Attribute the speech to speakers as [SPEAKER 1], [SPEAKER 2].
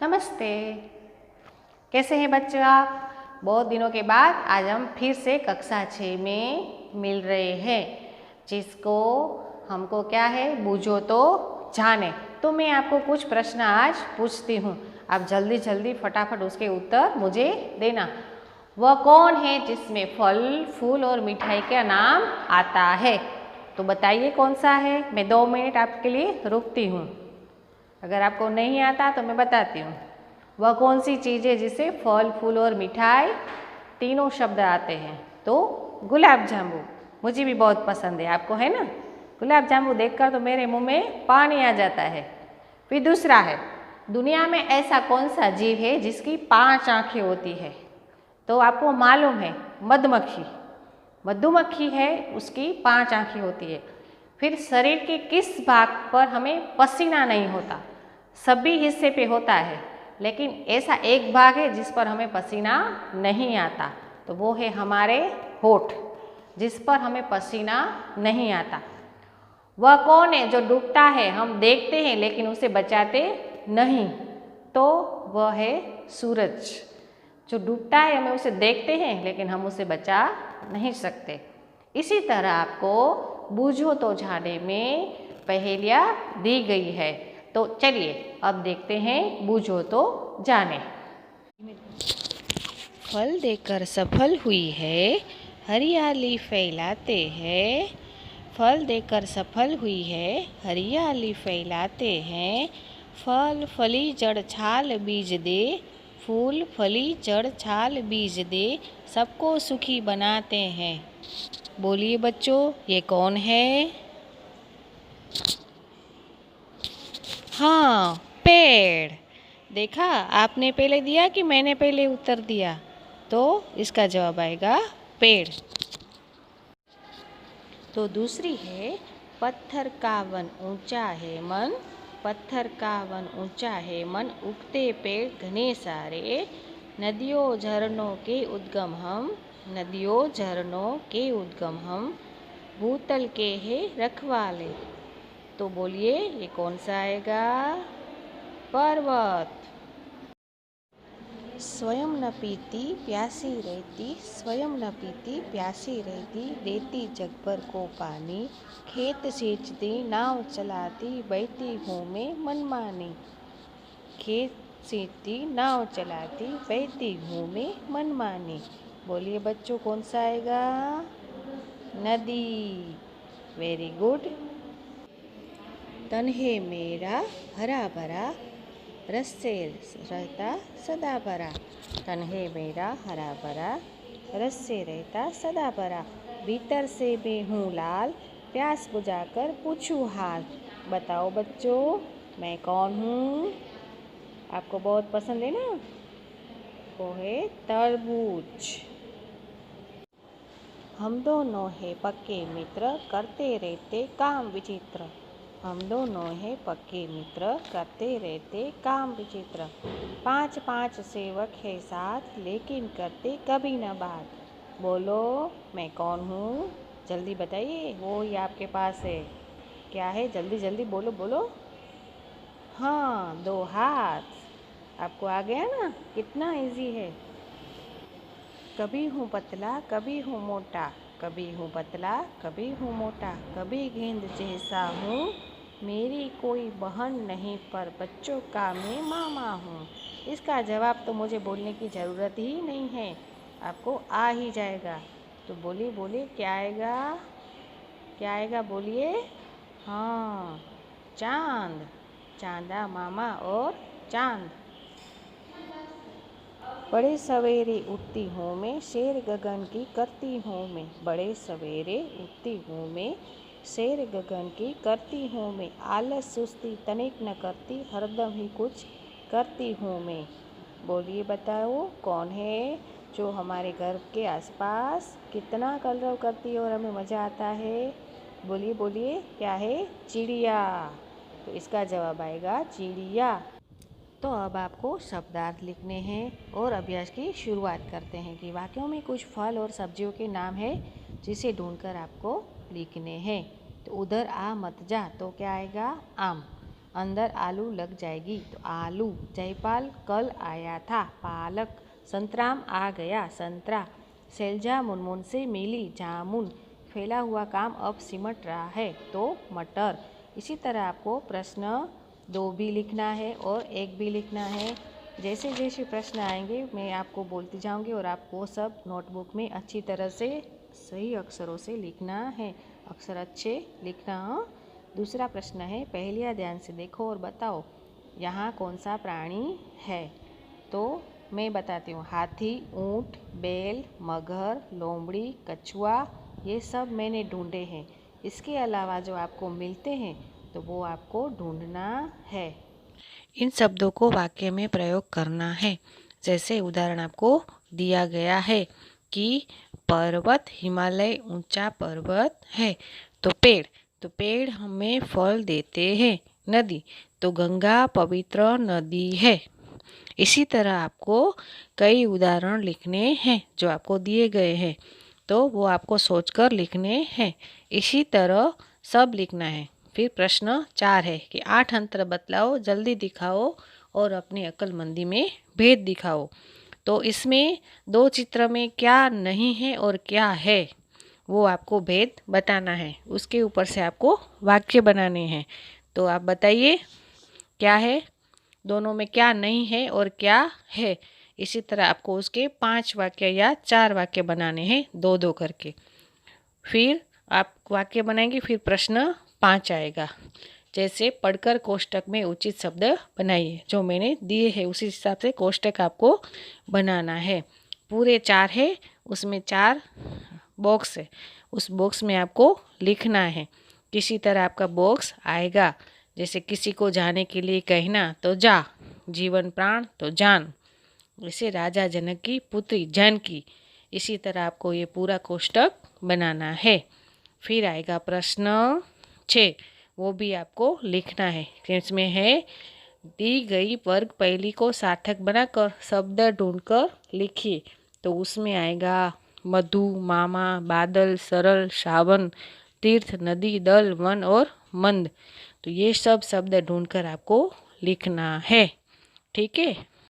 [SPEAKER 1] नमस्ते। कैसे हैं बच्चों आप? बहुत दिनों के बाद आज हम फिर से कक्षा 6 में मिल रहे हैं, जिसको हमको क्या है, बूझो तो जाने। तो मैं आपको कुछ प्रश्न आज पूछती हूँ, आप जल्दी जल्दी फटाफट उसके उत्तर मुझे देना। वह कौन है जिसमें फल, फूल और मिठाई का नाम आता है? तो बताइए कौन सा है। मैं 2 मिनट आपके लिए रुकती हूँ। अगर आपको नहीं आता तो मैं बताती हूँ। वह कौन सी चीज़ है जिससे फल, फूल और मिठाई तीनों शब्द आते हैं? तो गुलाब जामुन। मुझे भी बहुत पसंद है, आपको है ना? गुलाब जामुन देखकर तो मेरे मुंह में पानी आ जाता है। फिर दूसरा है, दुनिया में ऐसा कौन सा जीव है जिसकी 5 आँखें होती है? तो आपको मालूम है, मधुमक्खी। मधुमक्खी है, उसकी 5 आँखें होती है। फिर शरीर के किस भाग पर हमें पसीना नहीं होता? सभी हिस्से पे होता है, लेकिन ऐसा एक भाग है जिस पर हमें पसीना नहीं आता, तो वो है हमारे होठ, जिस पर हमें पसीना नहीं आता। वह कौन है जो डूबता है, हम देखते हैं लेकिन उसे बचाते नहीं? तो वह है सूरज। जो डूबता है हमें उसे देखते हैं लेकिन हम उसे बचा नहीं सकते। इसी तरह आपको बूझो तो जाने में पहेलियाँ दी गई है। तो चलिए अब देखते हैं बूझो तो जाने। फल देकर सफल हुई है, हरियाली फैलाते हैं। फल देकर सफल हुई है, हरियाली फैलाते हैं। फल फली जड़ छाल बीज दे, फूल फली जड़ छाल बीज दे, सबको सुखी बनाते हैं। बोलिए बच्चों, ये कौन है? हाँ, पेड़। देखा, आपने पहले दिया कि मैंने पहले उत्तर दिया? तो इसका जवाब आएगा पेड़। तो दूसरी है, पत्थर का वन ऊंचा है मन, पत्थर का वन ऊंचा है मन, उगते पेड़ घने सारे, नदियों झरनों के उद्गम हम, नदियों झरनों के उद्गम हम, भूतल के है रखवाले। तो बोलिए ये कौन सा आएगा? पर्वत। स्वयं न पीती प्यासी रहती, स्वयं न पीती प्यासी रहती, देती जग भर को पानी, खेत सींचती नाव चलाती, बहती हूँ मैं मनमानी। खेत सींचती नाव चलाती, बहती हूँ मैं मनमानी। बोलिए बच्चों कौन सा आएगा? नदी। Very good. तन है मेरा हरा भरा, रस से रहता सदा भरा। तन है मेरा हरा भरा, रस से रहता सदा भरा, भीतर से मैं हूँ लाल, प्यास बुझाकर पूछूँ हाल। बताओ बच्चों, मैं कौन हूँ? आपको बहुत पसंद है ना? वो है तरबूज। हम दोनों है पक्के मित्र, करते रहते काम विचित्र। हम दोनों हैं पक्के मित्र, करते रहते काम विचित्र। 5 सेवक है साथ, लेकिन करते कभी न बात। बोलो मैं कौन हूँ? जल्दी बताइए, वो ही आपके पास है। क्या है? जल्दी जल्दी बोलो बोलो। हाँ, 2 हाथ। आपको आ गया ना? कितना इजी है। कभी हूँ पतला कभी हूँ मोटा, कभी हूँ पतला कभी हूँ मोटा, कभी गेंद जैसा हूँ, मेरी कोई बहन नहीं पर बच्चों का मैं मामा हूँ। इसका जवाब तो मुझे बोलने की ज़रूरत ही नहीं है, आपको आ ही जाएगा। तो बोलिए बोलिए, क्या आएगा? क्या आएगा बोलिए? हाँ, चांद। चांदा मामा और चांद। बड़े सवेरे उठती हूँ मैं, शेर गगन की करती हूँ मैं। बड़े सवेरे उठती हूँ मैं, शेर गगन की करती हूँ मैं। आलस सुस्ती तनिक न करती, हरदम ही कुछ करती हूँ मैं। बोलिए बताओ कौन है जो हमारे घर के आसपास कितना कलरव करती है और हमें मज़ा आता है? बोलिए बोलिए, क्या है? चिड़िया। तो इसका जवाब आएगा चिड़िया। तो अब आपको शब्दार्थ लिखने हैं और अभ्यास की शुरुआत करते हैं कि वाक्यों में कुछ फल और सब्जियों के नाम है जिसे ढूंढकर आपको लिखने हैं। तो उधर आ मत जा, तो क्या आएगा? आम। अंदर आलू लग जाएगी। तो आलू। जयपाल कल आया था। पालक। संतराम आ गया। संतरा। शैलजा मुनमुन से मिली। जामुन। फैला हुआ काम अब सिमट रहा है। तो मटर। इसी तरह आपको प्रश्न 2 भी लिखना है और 1 भी लिखना है। जैसे जैसे प्रश्न आएंगे मैं आपको बोलती जाऊंगी और आपको सब नोटबुक में अच्छी तरह से सही अक्षरों से लिखना है। अक्षर अच्छे लिखना। दूसरा प्रश्न है, पहेलियाँ ध्यान से देखो और बताओ यहाँ कौन सा प्राणी है। तो मैं बताती हूँ। हाथी, ऊँट, बैल, मगर, लोमड़ी, कछुआ, ये सब मैंने ढूंढे हैं। इसके अलावा जो आपको मिलते हैं तो वो आपको ढूंढना है। इन शब्दों को वाक्य में प्रयोग करना है। जैसे उदाहरण आपको दिया गया है कि पर्वत, हिमालय ऊंचा पर्वत है। तो पेड़ हमें फल देते हैं। नदी, तो गंगा पवित्र नदी है। इसी तरह आपको कई उदाहरण लिखने हैं जो आपको दिए गए हैं, तो वो आपको सोचकर लिखने हैं। इसी तरह सब लिखना है। फिर प्रश्न 4 है कि 8 अंतर बतलाओ, जल्दी दिखाओ और अपनी अक्लमंदी में भेद दिखाओ। तो इसमें 2 चित्र में क्या नहीं है और क्या है वो आपको भेद बताना है। उसके ऊपर से आपको वाक्य बनाने हैं। तो आप बताइए क्या है, दोनों में क्या नहीं है और क्या है। इसी तरह आपको उसके 5 वाक्य या 4 वाक्य बनाने हैं 2-2 करके। फिर आप वाक्य बनाएंगे, फिर प्रश्न 5 आएगा। जैसे पढ़कर कोष्टक में उचित शब्द बनाइए। जो मैंने दिए हैं उसी हिसाब से कोष्टक आपको बनाना है। पूरे 4 है, उसमें 4 बॉक्स है। उस बॉक्स में आपको लिखना है। किसी तरह आपका बॉक्स आएगा। जैसे किसी को जाने के लिए कहना तो जा, जीवन प्राण तो जान। जैसे राजा जनक की पुत्री जानकी। इसी तरह आपको ये पूरा कोष्टक बनाना है। फिर आएगा प्रश्न 6, वो भी आपको लिखना है। इसमें है दी गई वर्ग पहली को सार्थक बनाकर शब्द ढूंढकर लिखिए। तो उसमें आएगा मधु, मामा, बादल, सरल, सावन, तीर्थ, नदी, दल, वन और मंद। तो ये सब शब्द ढूंढकर आपको लिखना है। ठीक है।